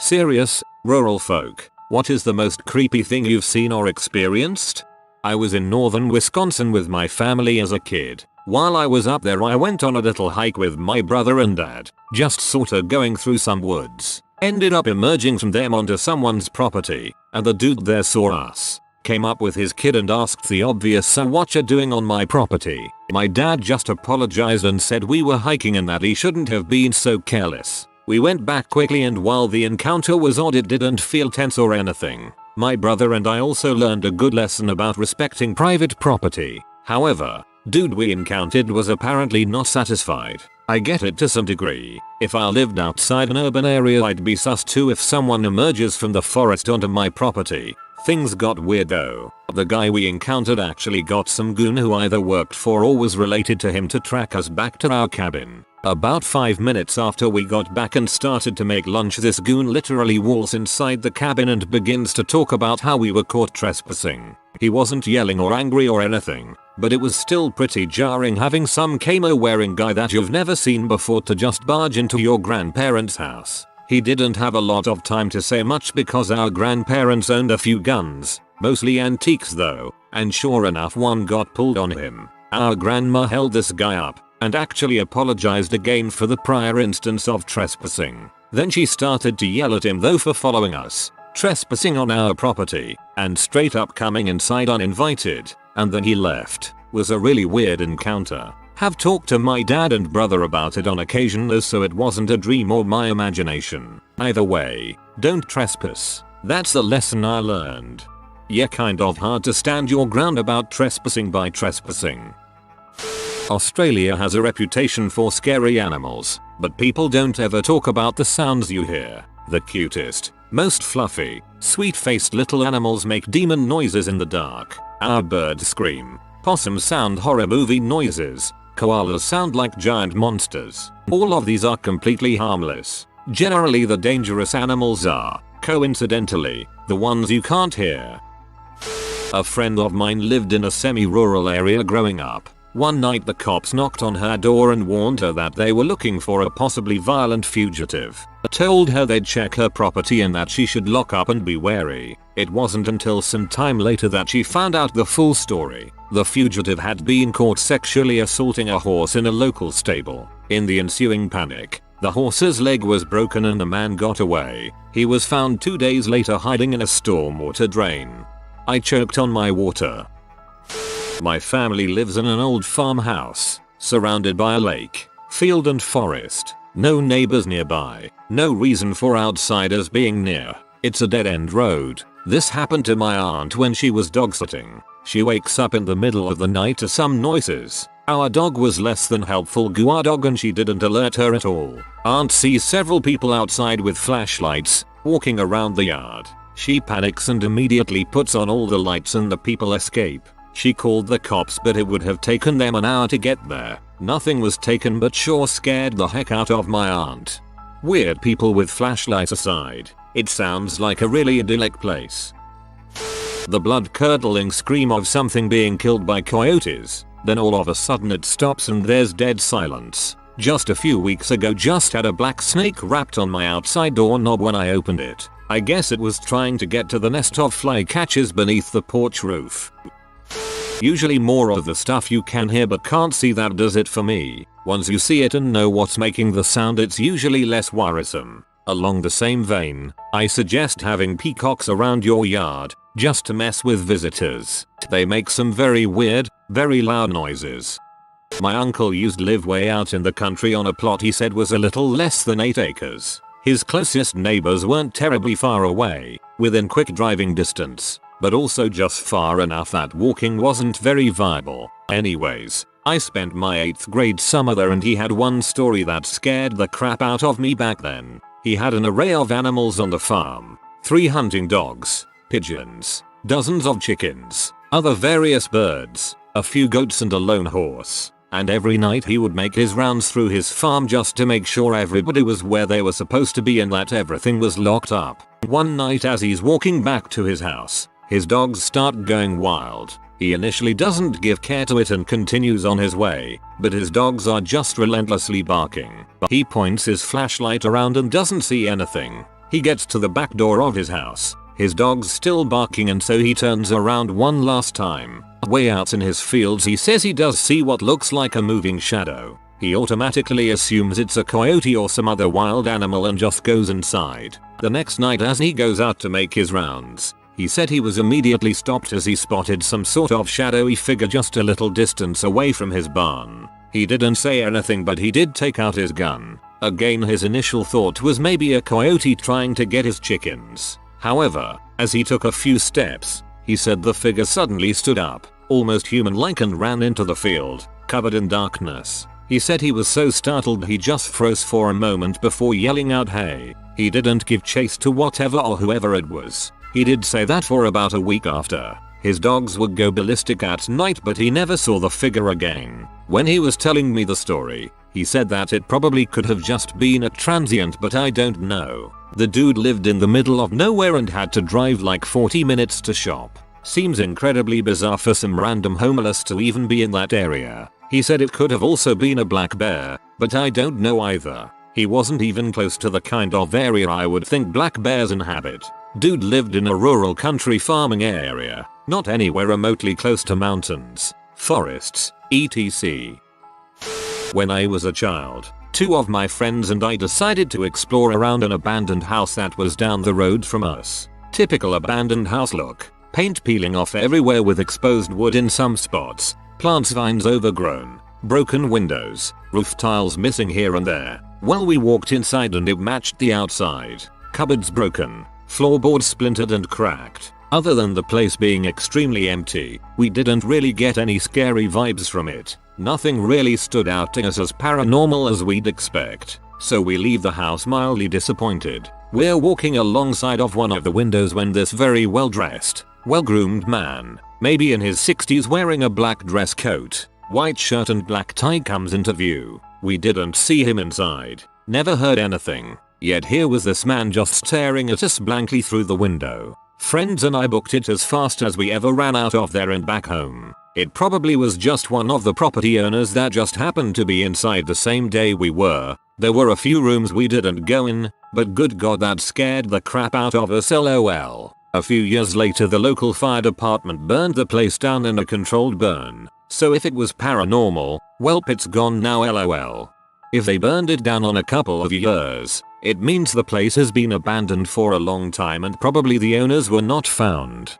Serious, rural folk, what is the most creepy thing you've seen or experienced? I was in northern Wisconsin with my family as a kid. While I was up there I went on a little hike with my brother and dad, just sorta going through some woods. Ended up emerging from them onto someone's property, and the dude there saw us. Came up with his kid and asked the obvious, "So what you doing on my property?" My dad just apologized and said we were hiking and that he shouldn't have been so careless. We went back quickly, and while the encounter was odd, it didn't feel tense or anything. My brother and I also learned a good lesson about respecting private property. However, dude we encountered was apparently not satisfied. I get it to some degree. If I lived outside an urban area I'd be sus too if someone emerges from the forest onto my property. Things got weird though. The guy we encountered actually got some goon who either worked for or was related to him to track us back to our cabin. About 5 minutes after we got back and started to make lunch, this goon literally walks inside the cabin and begins to talk about how we were caught trespassing. He wasn't yelling or angry or anything, but it was still pretty jarring having some camo wearing guy that you've never seen before to just barge into your grandparents' house. He didn't have a lot of time to say much because our grandparents owned a few guns, mostly antiques though, and sure enough one got pulled on him. Our grandma held this guy up and actually apologized again for the prior instance of trespassing. Then she started to yell at him though for following us, trespassing on our property, and straight up coming inside uninvited, and then he left. Was a really weird encounter. Have talked to my dad and brother about it on occasion though, so it wasn't a dream or my imagination. Either way, don't trespass. That's the lesson I learned. Yeah, kind of hard to stand your ground about trespassing by trespassing. Australia has a reputation for scary animals, but people don't ever talk about the sounds you hear. The cutest, most fluffy, sweet-faced little animals make demon noises in the dark. Our birds scream. Possums sound horror movie noises. Koalas sound like giant monsters. All of these are completely harmless. Generally the dangerous animals are, coincidentally, the ones you can't hear. A friend of mine lived in a semi-rural area growing up. One night the cops knocked on her door and warned her that they were looking for a possibly violent fugitive. Told her they'd check her property and that she should lock up and be wary. It wasn't until some time later that she found out the full story. The fugitive had been caught sexually assaulting a horse in a local stable. In the ensuing panic, the horse's leg was broken and the man got away. He was found 2 days later hiding in a stormwater drain. I choked on my water. My family lives in an old farmhouse, surrounded by a lake, field and forest. No neighbors nearby. No reason for outsiders being near. It's a dead-end road. This happened to my aunt when she was dog sitting. She wakes up in the middle of the night to some noises. Our dog was less than helpful guard dog and she didn't alert her at all. Aunt sees several people outside with flashlights, walking around the yard. She panics and immediately puts on all the lights and the people escape. She called the cops but it would have taken them an hour to get there. Nothing was taken but sure scared the heck out of my aunt. Weird people with flashlights aside, it sounds like a really idyllic place. The blood-curdling scream of something being killed by coyotes, then all of a sudden it stops and there's dead silence. Just a few weeks ago just had a black snake wrapped on my outside doorknob when I opened it. I guess it was trying to get to the nest of flycatchers beneath the porch roof. Usually more of the stuff you can hear but can't see that does it for me. Once you see it and know what's making the sound it's usually less worrisome. Along the same vein, I suggest having peacocks around your yard, just to mess with visitors. They make some very weird, very loud noises. My uncle used to live way out in the country on a plot he said was a little less than 8 acres. His closest neighbors weren't terribly far away, within quick driving distance, but also just far enough that walking wasn't very viable. Anyways, I spent my 8th grade summer there and he had one story that scared the crap out of me back then. He had an array of animals on the farm. 3 hunting dogs, pigeons, dozens of chickens, other various birds, a few goats and a lone horse. And every night he would make his rounds through his farm just to make sure everybody was where they were supposed to be and that everything was locked up. One night as he's walking back to his house, his dogs start going wild. He initially doesn't give care to it and continues on his way, but his dogs are just relentlessly barking. He points his flashlight around and doesn't see anything. He gets to the back door of his house. His dog's still barking, and so he turns around one last time. Way out in his fields, he says he does see what looks like a moving shadow. He automatically assumes it's a coyote or some other wild animal and just goes inside. The next night, as he goes out to make his rounds, he said he was immediately stopped as he spotted some sort of shadowy figure just a little distance away from his barn. He didn't say anything, but he did take out his gun. Again, his initial thought was maybe a coyote trying to get his chickens. However, as he took a few steps, he said the figure suddenly stood up, almost human-like, and ran into the field, covered in darkness. He said he was so startled he just froze for a moment before yelling out, "Hey!" He didn't give chase to whatever or whoever it was. He did say that for about a week after, his dogs would go ballistic at night, but he never saw the figure again. When he was telling me the story, he said that it probably could have just been a transient, but I don't know. The dude lived in the middle of nowhere and had to drive like 40 minutes to shop. Seems incredibly bizarre for some random homeless to even be in that area. He said it could have also been a black bear, but I don't know either. He wasn't even close to the kind of area I would think black bears inhabit. Dude lived in a rural country farming area, not anywhere remotely close to mountains, forests, etc. When I was a child, 2 of my friends and I decided to explore around an abandoned house that was down the road from us. Typical abandoned house look. Paint peeling off everywhere with exposed wood in some spots, plants vines overgrown, broken windows, roof tiles missing here and there. Well, we walked inside and it matched the outside. Cupboards broken, floorboards splintered and cracked. Other than the place being extremely empty, we didn't really get any scary vibes from it. Nothing really stood out to us as paranormal as we'd expect. So we leave the house mildly disappointed. We're walking alongside of one of the windows when this very well-dressed, well-groomed man, maybe in his 60s, wearing a black dress coat, white shirt and black tie, comes into view. We didn't see him inside, never heard anything, yet here was this man just staring at us blankly through the window. Friends and I booked it as fast as we ever ran out of there and back home. It probably was just one of the property owners that just happened to be inside the same day we were. There were a few rooms we didn't go in, but good god, that scared the crap out of us, lol. A few years later, the local fire department burned the place down in a controlled burn. So if it was paranormal, welp, it's gone now, lol. If they burned it down on a couple of years, it means the place has been abandoned for a long time and probably the owners were not found.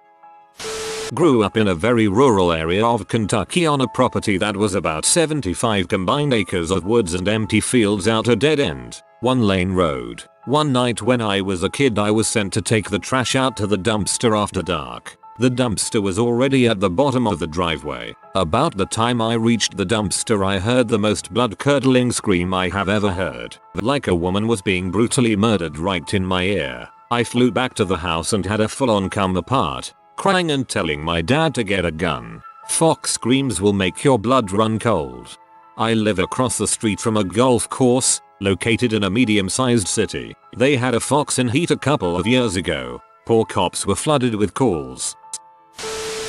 Grew up in a very rural area of Kentucky on a property that was about 75 combined acres of woods and empty fields out a dead end, 1-lane road. One night when I was a kid, I was sent to take the trash out to the dumpster after dark. The dumpster was already at the bottom of the driveway. About the time I reached the dumpster, I heard the most blood-curdling scream I have ever heard. Like a woman was being brutally murdered right in my ear. I flew back to the house and had a full-on come apart, crying and telling my dad to get a gun. Fox screams will make your blood run cold. I live across the street from a golf course, located in a medium-sized city. They had a fox in heat a couple of years ago. Poor cops were flooded with calls.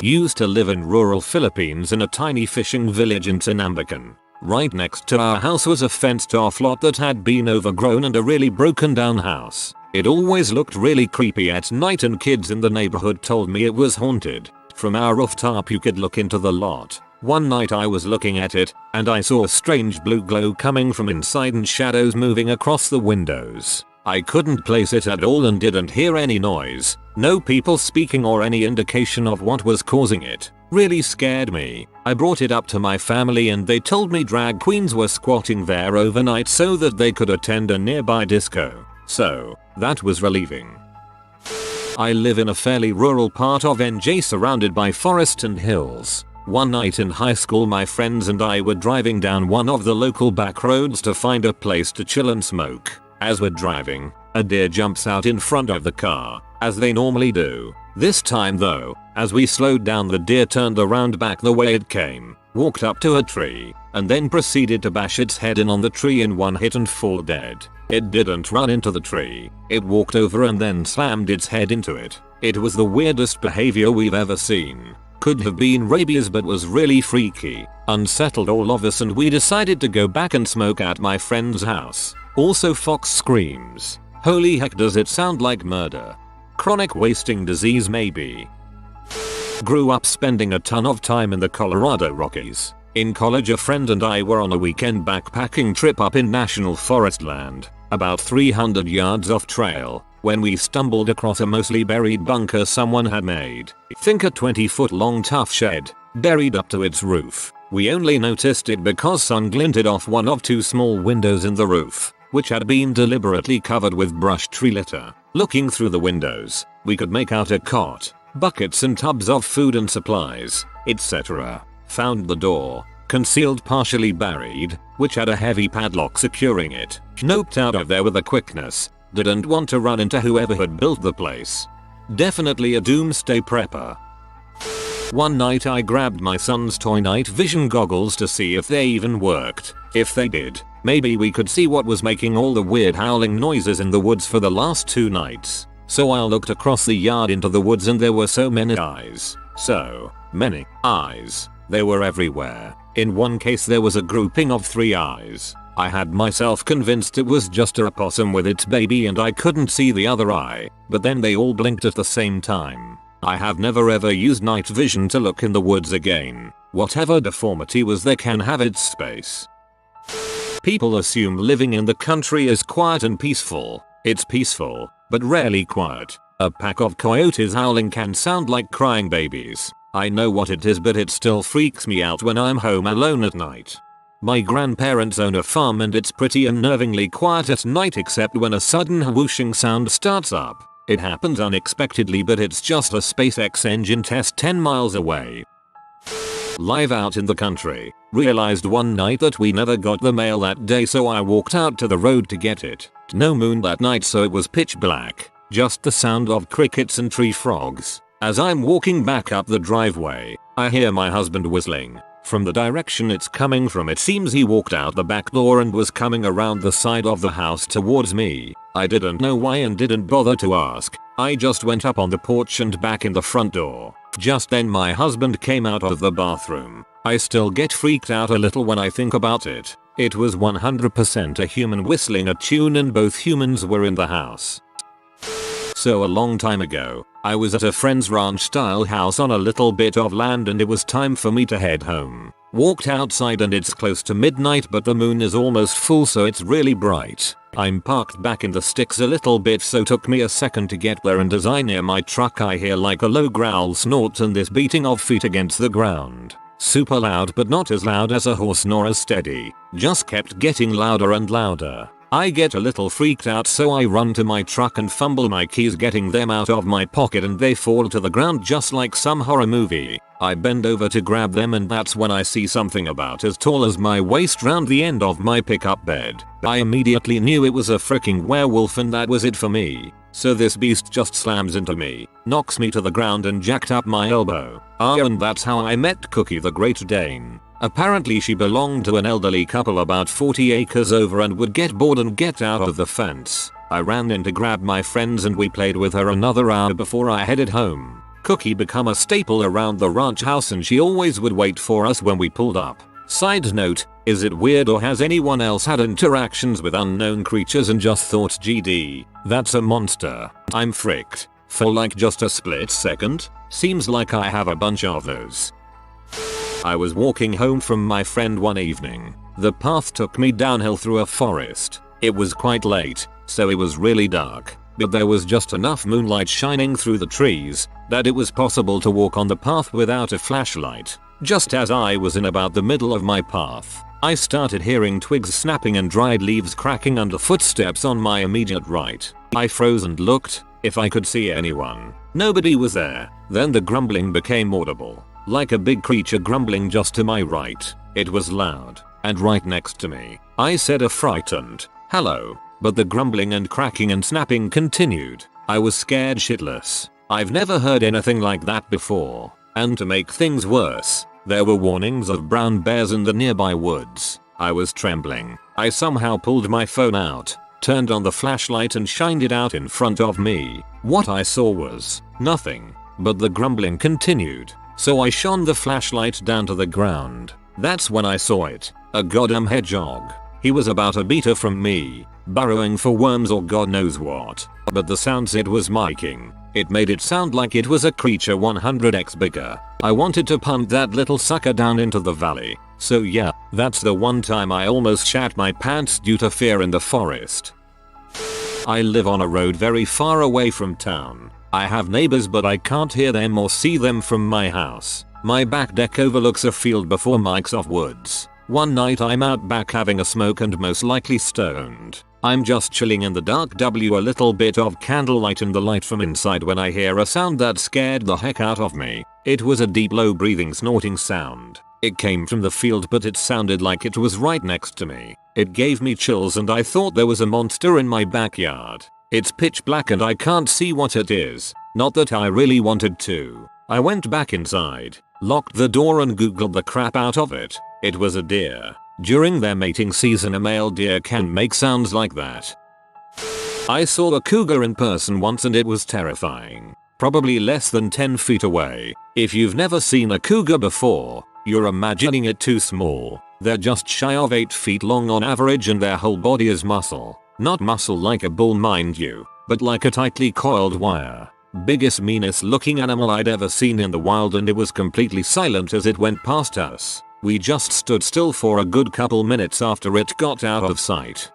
Used to live in rural Philippines in a tiny fishing village in Tinambacan. Right next to our house was a fenced-off lot that had been overgrown and a really broken-down house. It always looked really creepy at night and kids in the neighborhood told me it was haunted. From our rooftop you could look into the lot. One night I was looking at it, and I saw a strange blue glow coming from inside and shadows moving across the windows. I couldn't place it at all and didn't hear any noise, no people speaking or any indication of what was causing it. Really scared me. I brought it up to my family and they told me drag queens were squatting there overnight so that they could attend a nearby disco. So, that was relieving. I live in a fairly rural part of NJ surrounded by forest and hills. One night in high school, my friends and I were driving down one of the local back roads to find a place to chill and smoke. As we're driving, a deer jumps out in front of the car, as they normally do. This time though, as we slowed down, the deer turned around back the way it came, walked up to a tree, and then proceeded to bash its head in on the tree in one hit and fall dead. It didn't run into the tree. It walked over and then slammed its head into it. It was the weirdest behavior we've ever seen. Could have been rabies but was really freaky. Unsettled all of us and we decided to go back and smoke at my friend's house. Also fox screams. Holy heck, does it sound like murder? Chronic wasting disease maybe. Grew up spending a ton of time in the Colorado Rockies. In college a friend and I were on a weekend backpacking trip up in national forest land, about 300 yards off trail, when we stumbled across a mostly buried bunker someone had made. Think a 20-foot long tough shed, buried up to its roof. We only noticed it because sun glinted off one of two small windows in the roof, which had been deliberately covered with brush tree litter. Looking through the windows, we could make out a cot, buckets and tubs of food and supplies, etc. Found the door, concealed partially buried, which had a heavy padlock securing it. Noped out of there with a quickness. Didn't want to run into whoever had built the place. Definitely a doomsday prepper. One night I grabbed my son's toy night vision goggles to see if they even worked. If they did, maybe we could see what was making all the weird howling noises in the woods for the last 2 nights. So I looked across the yard into the woods and there were so many eyes. So many eyes. They were everywhere. In one case there was a grouping of 3 eyes. I had myself convinced it was just a opossum with its baby and I couldn't see the other eye, but then they all blinked at the same time. I have never ever used night vision to look in the woods again. Whatever deformity was there can have its space. People assume living in the country is quiet and peaceful. It's peaceful, but rarely quiet. A pack of coyotes howling can sound like crying babies. I know what it is, but it still freaks me out when I'm home alone at night. My grandparents own a farm and it's pretty unnervingly quiet at night except when a sudden whooshing sound starts up. It happens unexpectedly, but it's just a SpaceX engine test 10 miles away. Live out in the country. Realized one night that we never got the mail that day, so I walked out to the road to get it. No moon that night, so it was pitch black. Just the sound of crickets and tree frogs. As I'm walking back up the driveway, I hear my husband whistling. From the direction it's coming from, it seems he walked out the back door and was coming around the side of the house towards me. I didn't know why and didn't bother to ask. I just went up on the porch and back in the front door. Just then my husband came out of the bathroom. I still get freaked out a little when I think about it. It was 100% a human whistling a tune and both humans were in the house. So a long time ago, I was at a friend's ranch style house on a little bit of land and it was time for me to head home. Walked outside and it's close to midnight, but the moon is almost full, so it's really bright. I'm parked back in the sticks a little bit, so took me a second to get there, and as I near my truck I hear like a low growl snort and this beating of feet against the ground. Super loud, but not as loud as a horse nor as steady. Just kept getting louder and louder. I get a little freaked out, so I run to my truck and fumble my keys getting them out of my pocket and they fall to the ground just like some horror movie. I bend over to grab them and that's when I see something about as tall as my waist round the end of my pickup bed. I immediately knew it was a freaking werewolf and that was it for me. So this beast just slams into me, knocks me to the ground and jacked up my elbow. And that's how I met Cookie the Great Dane. Apparently she belonged to an elderly couple about 40 acres over and would get bored and get out of the fence. I ran in to grab my friends and we played with her another hour before I headed home. Cookie became a staple around the ranch house and she always would wait for us when we pulled up. Side note, is it weird or has anyone else had interactions with unknown creatures and just thought GD, that's a monster? I'm fricked. For like just a split second? Seems like I have a bunch of those. I was walking home from my friend one evening. The path took me downhill through a forest. It was quite late, so it was really dark, but there was just enough moonlight shining through the trees that it was possible to walk on the path without a flashlight. Just as I was in about the middle of my path, I started hearing twigs snapping and dried leaves cracking under footsteps on my immediate right. I froze and looked if I could see anyone. Nobody was there. Then the grumbling became audible. Like a big creature grumbling just to my right. It was loud, and right next to me. I said a frightened, "Hello," but the grumbling and cracking and snapping continued. I was scared shitless. I've never heard anything like that before. And to make things worse, there were warnings of brown bears in the nearby woods. I was trembling. I somehow pulled my phone out, turned on the flashlight and shined it out in front of me. What I saw was nothing, but the grumbling continued. So I shone the flashlight down to the ground. That's when I saw it. A goddamn hedgehog. He was about a meter from me, burrowing for worms or god knows what. But the sounds it was making, it made it sound like it was a creature 100x bigger. I wanted to punt that little sucker down into the valley. So yeah, that's the one time I almost shat my pants due to fear in the forest. I live on a road very far away from town. I have neighbors but I can't hear them or see them from my house. My back deck overlooks a field before mics of woods. One night I'm out back having a smoke and most likely stoned. I'm just chilling in the dark a little bit of candlelight and the light from inside when I hear a sound that scared the heck out of me. It was a deep low breathing snorting sound. It came from the field but it sounded like it was right next to me. It gave me chills and I thought there was a monster in my backyard. It's pitch black and I can't see what it is. Not that I really wanted to. I went back inside, locked the door and googled the crap out of it. It was a deer. During their mating season a male deer can make sounds like that. I saw a cougar in person once and it was terrifying. Probably less than 10 feet away. If you've never seen a cougar before, you're imagining it too small. They're just shy of 8 feet long on average and their whole body is muscle. Not muscle like a bull mind you, but like a tightly coiled wire. Biggest meanest looking animal I'd ever seen in the wild and it was completely silent as it went past us. We just stood still for a good couple minutes after it got out of sight.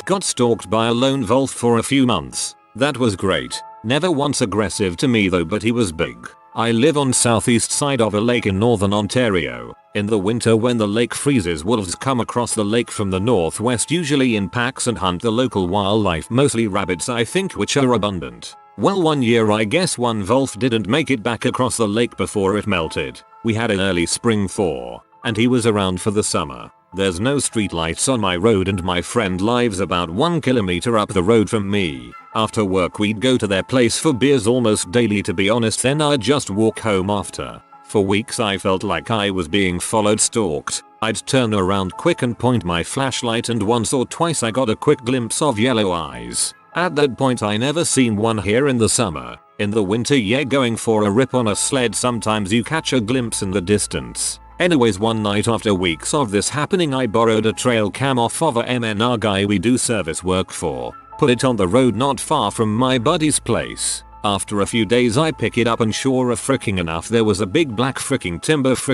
Got stalked by a lone wolf for a few months. That was great. Never once aggressive to me though, but he was big. I live on southeast side of a lake in northern Ontario. In the winter when the lake freezes, wolves come across the lake from the northwest usually in packs and hunt the local wildlife, mostly rabbits I think, which are abundant. Well, one year I guess one wolf didn't make it back across the lake before it melted. We had an early spring thaw, and he was around for the summer. There's no streetlights on my road and my friend lives about 1 kilometer up the road from me. After work we'd go to their place for beers almost daily, to be honest, then I'd just walk home after. For weeks I felt like I was being followed, stalked. I'd turn around quick and point my flashlight and once or twice I got a quick glimpse of yellow eyes. At that point I never seen one here in the summer. In the winter, yeah, going for a rip on a sled sometimes you catch a glimpse in the distance. Anyways, one night after weeks of this happening I borrowed a trail cam off of a MNR guy we do service work for. Put it on the road not far from my buddy's place. After a few days I pick it up and sure enough there was a big black timber. This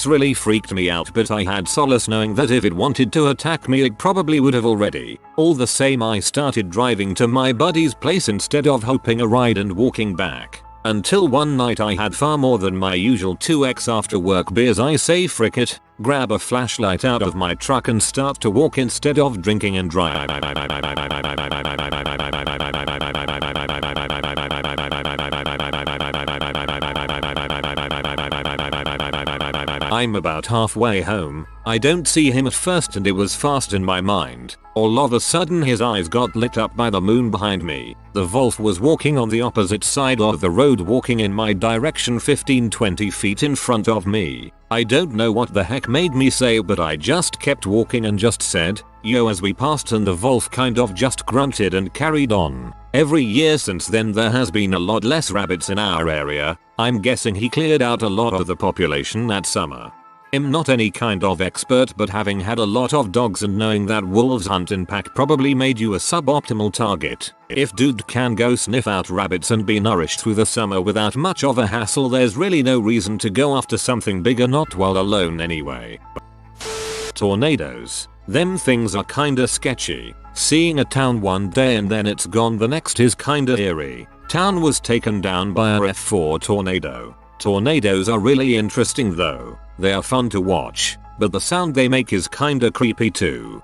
really freaked me out, but I had solace knowing that if it wanted to attack me it probably would have already. All the same I started driving to my buddy's place instead of hoping a ride and walking back. Until one night I had far more than my usual 2x after work beers. I say frick it, grab a flashlight out of my truck and start to walk instead of drinking and drive. I'm about halfway home. I don't see him at first and it was fast in my mind. All of a sudden his eyes got lit up by the moon behind me. The wolf was walking on the opposite side of the road, walking in my direction 15-20 feet in front of me. I don't know what the heck made me say, but I just kept walking and just said, yo, as we passed, and the wolf kind of just grunted and carried on. Every year since then there has been a lot less rabbits in our area. I'm guessing he cleared out a lot of the population that summer. I'm not any kind of expert, but having had a lot of dogs and knowing that wolves hunt in pack probably made you a suboptimal target. If dude can go sniff out rabbits and be nourished through the summer without much of a hassle, there's really no reason to go after something bigger, not while alone anyway. Tornadoes. Them things are kinda sketchy. Seeing a town one day and then it's gone the next is kinda eerie. Town was taken down by a F4 tornado. Tornadoes are really interesting though. They are fun to watch, but the sound they make is kinda creepy too.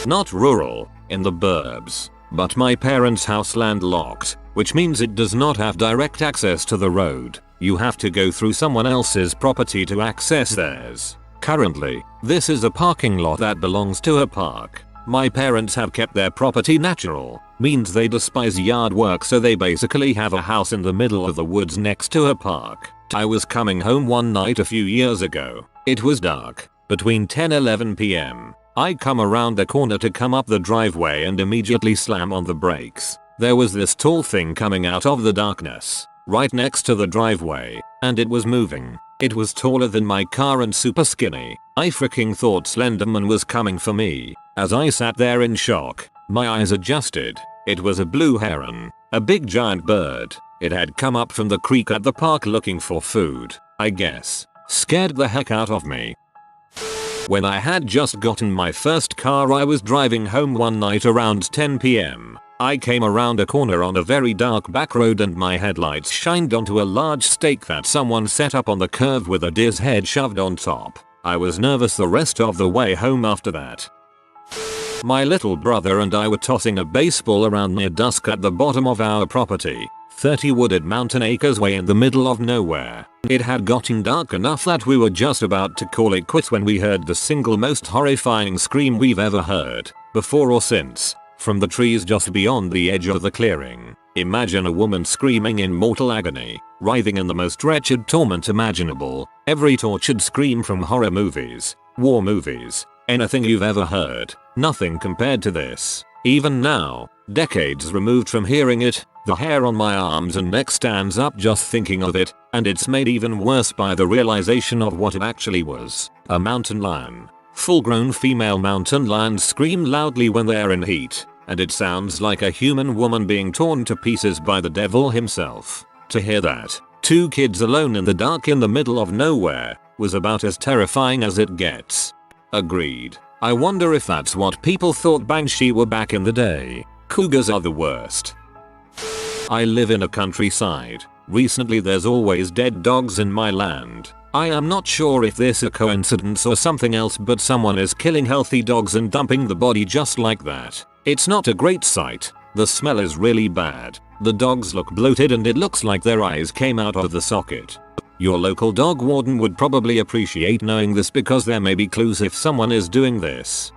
Not rural, in the burbs, but my parents' house landlocked, which means it does not have direct access to the road. You have to go through someone else's property to access theirs. Currently, this is a parking lot that belongs to a park. My parents have kept their property natural, means they despise yard work, so they basically have a house in the middle of the woods next to a park. I was coming home one night a few years ago. It was dark, between 10-11 p.m. I come around the corner to come up the driveway and immediately slam on the brakes. There was this tall thing coming out of the darkness, right next to the driveway, and it was moving. It was taller than my car and super skinny. I freaking thought Slenderman was coming for me. As I sat there in shock, my eyes adjusted. It was a blue heron, a big giant bird. It had come up from the creek at the park looking for food, I guess. Scared the heck out of me. When I had just gotten my first car, I was driving home one night around 10 p.m. I came around a corner on a very dark back road and my headlights shined onto a large stake that someone set up on the curve with a deer's head shoved on top. I was nervous the rest of the way home after that. My little brother and I were tossing a baseball around near dusk at the bottom of our property, 30 wooded mountain acres way in the middle of nowhere. It had gotten dark enough that we were just about to call it quits when we heard the single most horrifying scream we've ever heard, before or since, from the trees just beyond the edge of the clearing. Imagine a woman screaming in mortal agony, writhing in the most wretched torment imaginable. Every tortured scream from horror movies, war movies, anything you've ever heard. Nothing compared to this. Even now, decades removed from hearing it, the hair on my arms and neck stands up just thinking of it, and it's made even worse by the realization of what it actually was. A mountain lion. Full-grown female mountain lions scream loudly when they're in heat, and it sounds like a human woman being torn to pieces by the devil himself. To hear that, 2 kids alone in the dark in the middle of nowhere, was about as terrifying as it gets. Agreed. I wonder if that's what people thought banshee were back in the day. Cougars are the worst. I live in a countryside. Recently there's always dead dogs in my land. I am not sure if this is a coincidence or something else, but someone is killing healthy dogs and dumping the body just like that. It's not a great sight. The smell is really bad. The dogs look bloated and it looks like their eyes came out of the socket. Your local dog warden would probably appreciate knowing this because there may be clues if someone is doing this.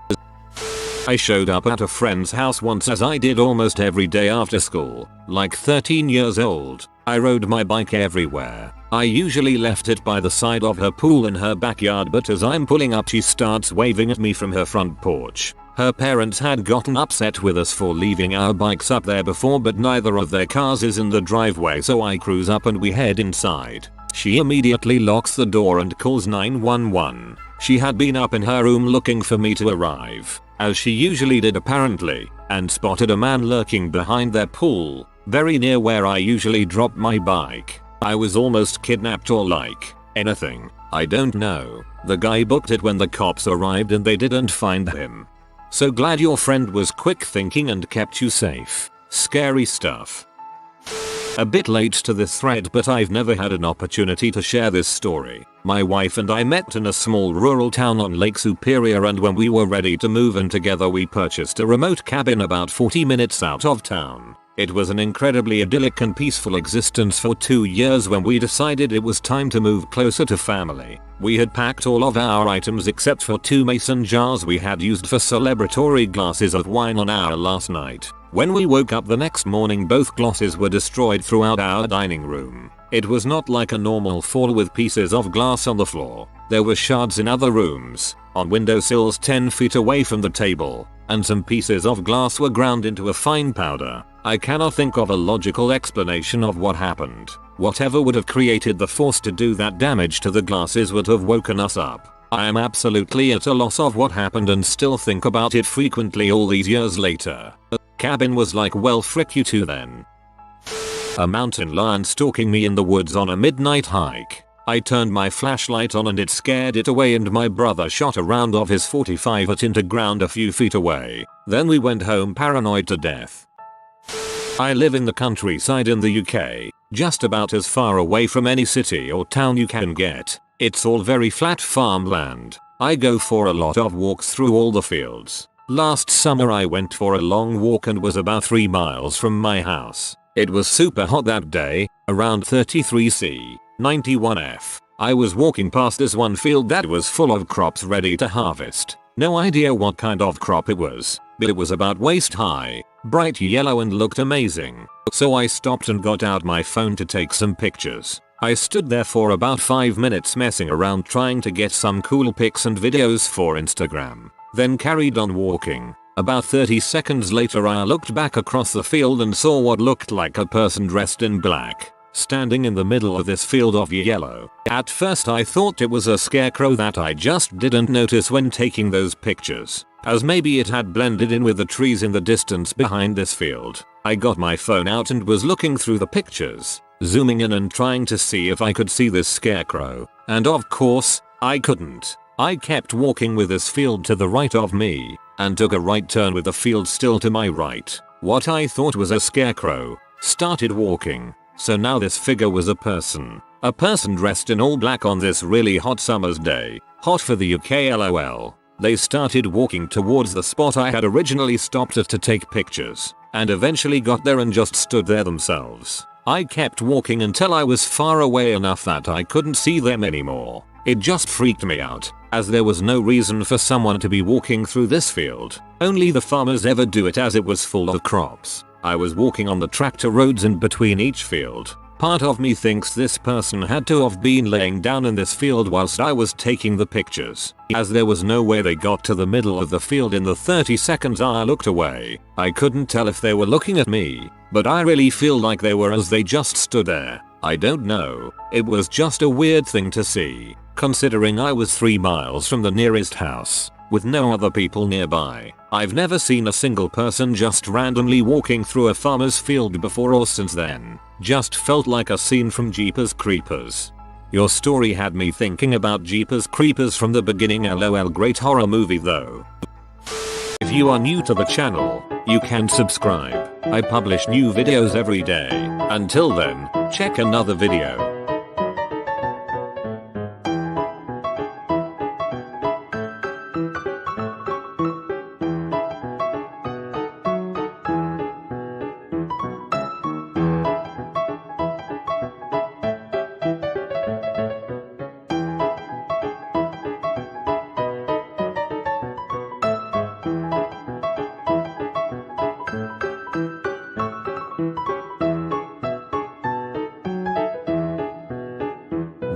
I showed up at a friend's house once, as I did almost every day after school. Like 13 years old, I rode my bike everywhere. I usually left it by the side of her pool in her backyard, but as I'm pulling up she starts waving at me from her front porch. Her parents had gotten upset with us for leaving our bikes up there before, but neither of their cars is in the driveway, so I cruise up and we head inside. She immediately locks the door and calls 911. She had been up in her room looking for me to arrive, as she usually did apparently, and spotted a man lurking behind their pool, very near where I usually drop my bike. I was almost kidnapped or like anything. I don't know. The guy booked it when the cops arrived and they didn't find him. So glad your friend was quick thinking and kept you safe. Scary stuff. A bit late to this thread, but I've never had an opportunity to share this story. My wife and I met in a small rural town on Lake Superior, and when we were ready to move in together we purchased a remote cabin about 40 minutes out of town. It was an incredibly idyllic and peaceful existence for 2 years when we decided it was time to move closer to family. We had packed all of our items except for 2 mason jars we had used for celebratory glasses of wine on our last night. When we woke up the next morning, both glasses were destroyed throughout our dining room. It was not like a normal fall with pieces of glass on the floor. There were shards in other rooms, on windowsills 10 feet away from the table, and some pieces of glass were ground into a fine powder. I cannot think of a logical explanation of what happened. Whatever would have created the force to do that damage to the glasses would have woken us up. I am absolutely at a loss of what happened and still think about it frequently all these years later. The cabin was like, well, frick you too then. A mountain lion stalking me in the woods on a midnight hike. I turned my flashlight on and it scared it away, and my brother shot a round of his .45 at into ground a few feet away. Then we went home paranoid to death. I live in the countryside in the UK, just about as far away from any city or town you can get. It's all very flat farmland. I go for a lot of walks through all the fields. Last summer I went for a long walk and was about 3 miles from my house. It was super hot that day, around 33°C, 91°F. I was walking past this one field that was full of crops ready to harvest. No idea what kind of crop it was, but it was about waist high, bright yellow and looked amazing. So I stopped and got out my phone to take some pictures. I stood there for about 5 minutes messing around trying to get some cool pics and videos for Instagram, then carried on walking. About 30 seconds later I looked back across the field and saw what looked like a person dressed in black, standing in the middle of this field of yellow. At first I thought it was a scarecrow that I just didn't notice when taking those pictures, as maybe it had blended in with the trees in the distance behind this field. I got my phone out and was looking through the pictures, zooming in and trying to see if I could see this scarecrow, and of course, I couldn't. I kept walking with this field to the right of me, and took a right turn with the field still to my right. What I thought was a scarecrow started walking, so now this figure was a person. A person dressed in all black on this really hot summer's day. Hot for the UK, lol. They started walking towards the spot I had originally stopped at to take pictures, and eventually got there and just stood there themselves. I kept walking until I was far away enough that I couldn't see them anymore. It just freaked me out, as there was no reason for someone to be walking through this field. Only the farmers ever do it as it was full of crops. I was walking on the tractor roads in between each field. Part of me thinks this person had to have been laying down in this field whilst I was taking the pictures, as there was no way they got to the middle of the field in the 30 seconds I looked away. I couldn't tell if they were looking at me, but I really feel like they were, as they just stood there. I don't know, it was just a weird thing to see, considering I was 3 miles from the nearest house, with no other people nearby. I've never seen a single person just randomly walking through a farmer's field before or since then. Just felt like a scene from Jeepers Creepers. Your story had me thinking about Jeepers Creepers from the beginning, lol. Great horror movie though. If you are new to the channel, you can subscribe. I publish new videos every day. Until then, check another video.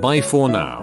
Bye for now.